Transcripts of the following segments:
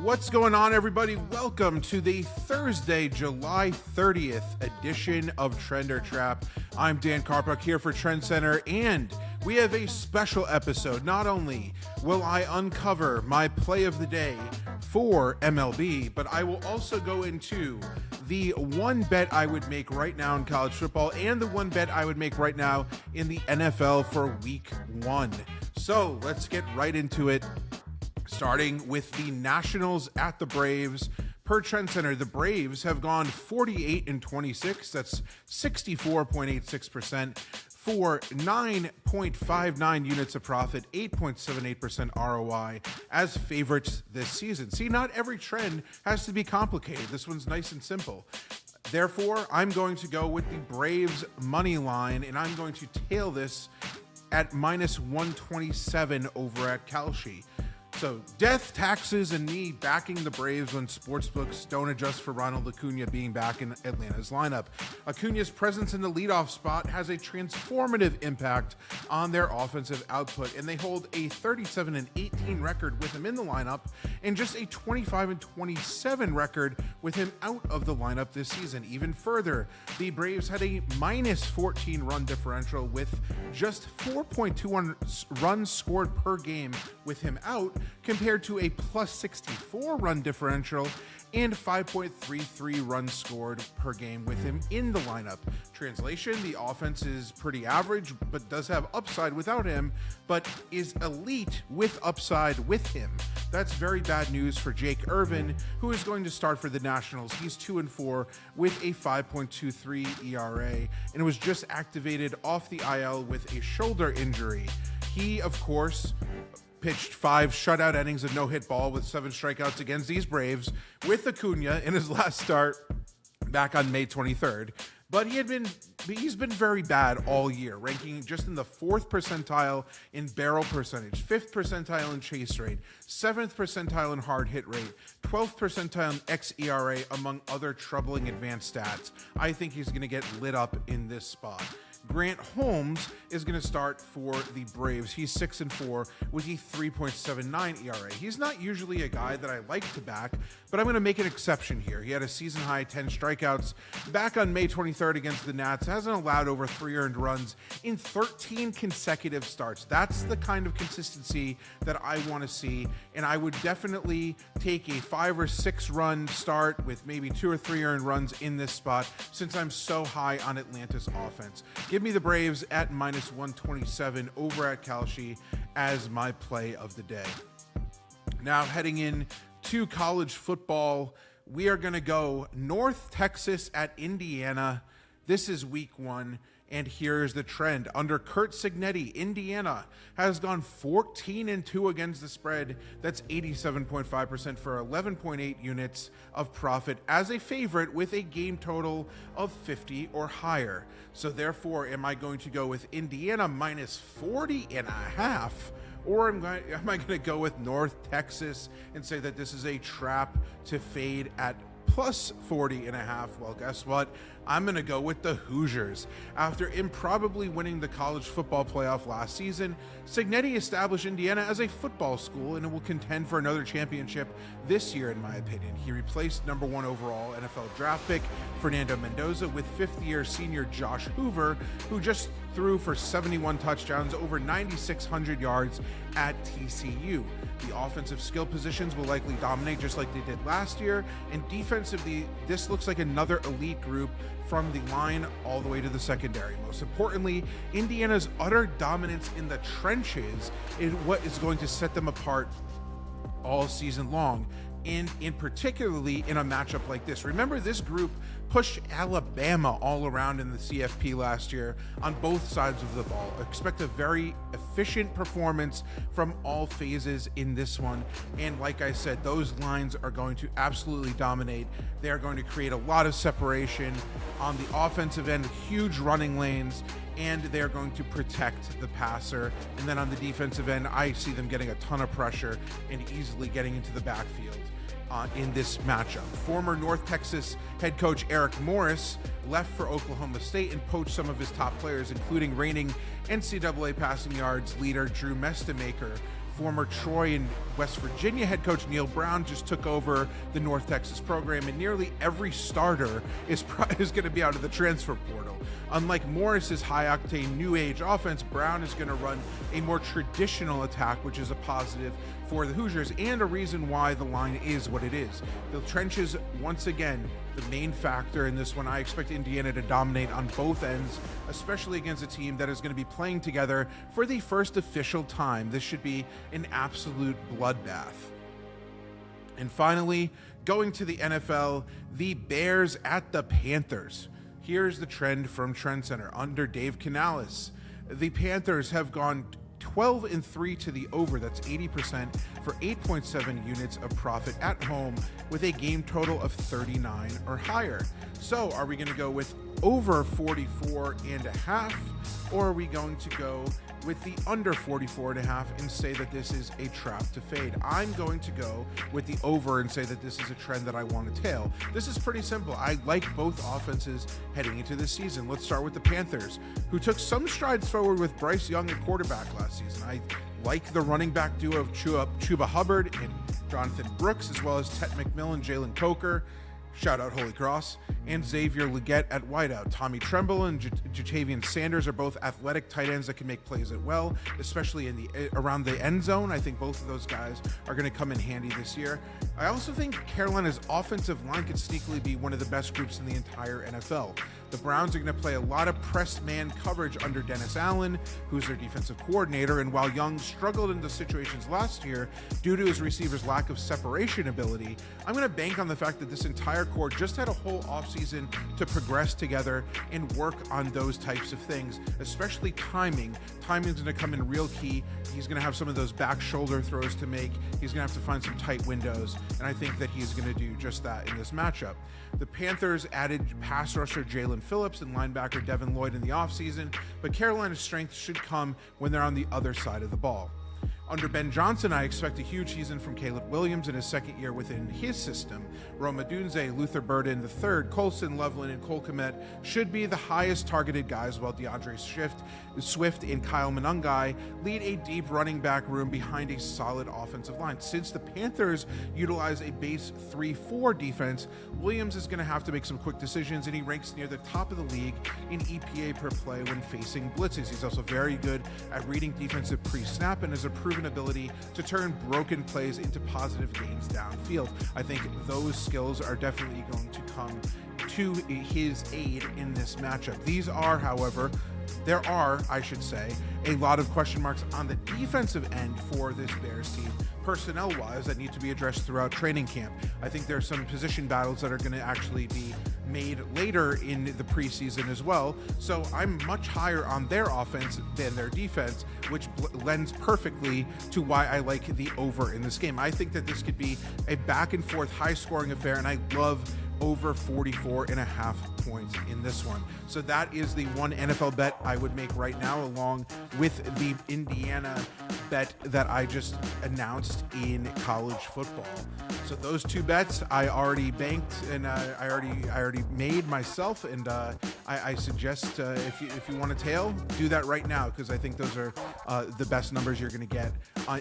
What's going on, everybody? Welcome to the Thursday, July 30th edition of Trend or Trap. I'm Dan Carpuck here for TrendsCenter, and we have a special episode. Not only will I uncover my play of the day for MLB, but I will also go into the one bet I would make right now in college football and the one bet I would make right now in the NFL for week 1. So let's get right into it. Starting with the Nationals at the Braves. Per TrendsCenter, the Braves have gone 48-26. That's 64.86% for 9.59 units of profit, 8.78% ROI as favorites this season. See, not every trend has to be complicated. This one's nice and simple. Therefore, I'm going to go with the Braves money line, and I'm going to tail this at minus 127 over at Kalshi. So, death, taxes, and me backing the Braves when sportsbooks don't adjust for Ronald Acuna being back in Atlanta's lineup. Acuna's presence in the leadoff spot has a transformative impact on their offensive output, and they hold a 37-18 record with him in the lineup and just a 25-27 record with him out of the lineup this season. Even further, the Braves had a minus 14 run differential with just 4.21 runs scored per game with him out, compared to a plus 64 run differential and 5.33 runs scored per game with him in the lineup. Translation, the offense is pretty average, but does have upside without him, but is elite with upside with him. That's very bad news for Jake Irvin, who is going to start for the Nationals. He's 2-4 with a 5.23 ERA and was just activated off the IL with a shoulder injury. He, of course, pitched 5 shutout innings of no-hit ball with 7 strikeouts against these Braves with Acuna in his last start back on May 23rd. But he's been very bad all year, ranking just in the 4th percentile in barrel percentage, 5th percentile in chase rate, 7th percentile in hard hit rate, 12th percentile in xERA, among other troubling advanced stats. I think he's going to get lit up in this spot. Grant Holmes is going to start for the Braves. He's 6-4 with a 3.79 ERA. He's not usually a guy that I like to back, but I'm going to make an exception here. He had a season-high 10 strikeouts back on May 23rd against the Nats. Hasn't allowed over 3 earned runs in 13 consecutive starts. That's the kind of consistency that I want to see, and I would definitely take a 5 or 6 run start with maybe 2 or 3 earned runs in this spot since I'm so high on Atlanta's offense. Give me the Braves at minus 127 over at Kalshi as my play of the day. Now, heading in to college football, we are going to go North Texas at Indiana. This is week 1. And here's the trend. Under Curt Cignetti, Indiana has gone 14-2 against the spread. That's 87.5% for 11.8 units of profit as a favorite with a game total of 50 or higher. So therefore, am I going to go with Indiana minus 40.5? Or am I going to go with North Texas and say that this is a trap to fade at plus 40.5? Well, guess what? I'm going to go with the Hoosiers. After improbably winning the college football playoff last season, Cignetti established Indiana as a football school, and it will contend for another championship this year, in my opinion. He replaced number 1 overall NFL draft pick Fernando Mendoza with 5th-year senior Josh Hoover, who just threw for 71 touchdowns, over 9,600 yards at TCU. The offensive skill positions will likely dominate just like they did last year, and defensively, this looks like another elite group from the line all the way to the secondary. Most importantly, Indiana's utter dominance in the trenches is what is going to set them apart all season long, and in particularly in a matchup like this. Remember, this group pushed Alabama all around in the CFP last year on both sides of the ball. Expect a very efficient performance from all phases in this one. And like I said, those lines are going to absolutely dominate. They're going to create a lot of separation on the offensive end, huge running lanes, and they're going to protect the passer. And then on the defensive end, I see them getting a ton of pressure and easily getting into the backfield in this matchup. Former North Texas head coach Eric Morris left for Oklahoma State and poached some of his top players, including reigning NCAA passing yards leader Drew Mestemaker Former Troy and West Virginia head coach Neil Brown just took over the North Texas program, and nearly every starter is going to be out of the transfer portal. Unlike Morris's high-octane new age offense, Brown is going to run a more traditional attack, which is a positive for the Hoosiers and a reason why the line is what it is. The trenches, once again, the main factor in this one. I expect Indiana to dominate on both ends, especially against a team that is going to be playing together for the first official time. This should be an absolute bloodbath. And finally, going to the NFL, the Bears at the Panthers. Here's the trend from TrendsCenter. Under Dave Canales, the Panthers have gone 12-3 to the over. That's 80% for 8.7 units of profit at home with a game total of 39 or higher. So are we going to go with over 44.5, or are we going to go with the under 44.5 and say that this is a trap to fade? I'm going to go with the over and say that this is a trend that I want to tail. This is pretty simple. I like both offenses heading into this season. Let's start with the Panthers, who took some strides forward with Bryce Young at quarterback last season. I like the running back duo of Chuba Hubbard and Jonathan Brooks, as well as Tet McMillan, Jalen Coker, shout out Holy Cross, and Xavier Legette at wideout. Tommy Tremble and Jatavian Sanders are both athletic tight ends that can make plays at well, especially in the around the end zone. I think both of those guys are going to come in handy this year. I also think Carolina's offensive line could sneakily be one of the best groups in the entire NFL. The Browns are going to play a lot of press man coverage under Dennis Allen, who's their defensive coordinator, and while Young struggled in those situations last year due to his receivers' lack of separation ability, I'm going to bank on the fact that this entire core just had a whole offseason to progress together and work on those types of things, especially timing. Timing is going to come in real key. He's going to have some of those back shoulder throws to make. He's going to have to find some tight windows, and I think that he's going to do just that in this matchup. The Panthers added pass rusher Jalen Phillips and linebacker Devin Lloyd in the offseason, but Carolina's strength should come when they're on the other side of the ball. Under Ben Johnson, I expect a huge season from Caleb Williams in his second year within his system. Rome Odunze, Luther Burden III, Colson Loveland, and Cole Kmet should be the highest targeted guys, while DeAndre Swift and Kyle Monangai lead a deep running back room behind a solid offensive line. Since the Panthers utilize a base 3-4 defense, Williams is going to have to make some quick decisions, and he ranks near the top of the league in EPA per play when facing blitzes. He's also very good at reading defensive pre-snap and has a proven ability to turn broken plays into positive gains downfield. I think those skills are definitely going to come to his aid in this matchup. There are, I should say, a lot of question marks on the defensive end for this Bears team, personnel-wise, that need to be addressed throughout training camp. I think there's some position battles that are going to actually be made later in the preseason as well. So I'm much higher on their offense than their defense, which lends perfectly to why I like the over in this game. I think that this could be a back-and-forth, high-scoring affair, and I love over 44.5 points in this one. So that is the one NFL bet I would make right now, along with the Indiana bet that I just announced in college football. So those two bets I already banked, and I already made myself, and I suggest if you want to tail, do that right now, because I think those are the best numbers you're going to get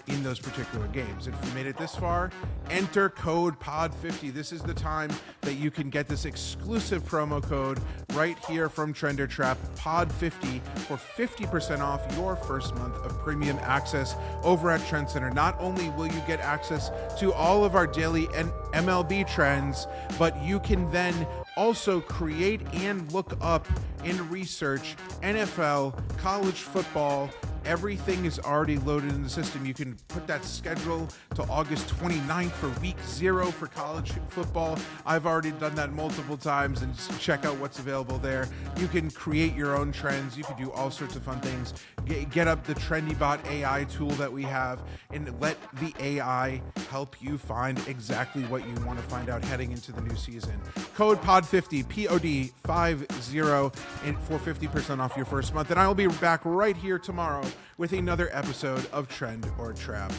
in those particular games. If you made it this far, enter code POD50. This is the time that you can get this exclusive promo code right here from Trender Trap, POD50, for 50% off your first month of premium access over at TrendsCenter. Not only will you get access to all of our daily MLB trends, but you can then also create and look up and research NFL, college football. Everything is already loaded in the system. You can put that schedule to August 29th for week 0 for college football. I've already done that multiple times, and just check out what's available there. You can create your own trends. You can do all sorts of fun things. Get up the TrendyBot AI tool that we have, and let the AI help you find exactly what you want to find out heading into the new season. Code POD50, POD50, and for 50% off your first month. And I will be back right here tomorrow with another episode of Trend or Trap.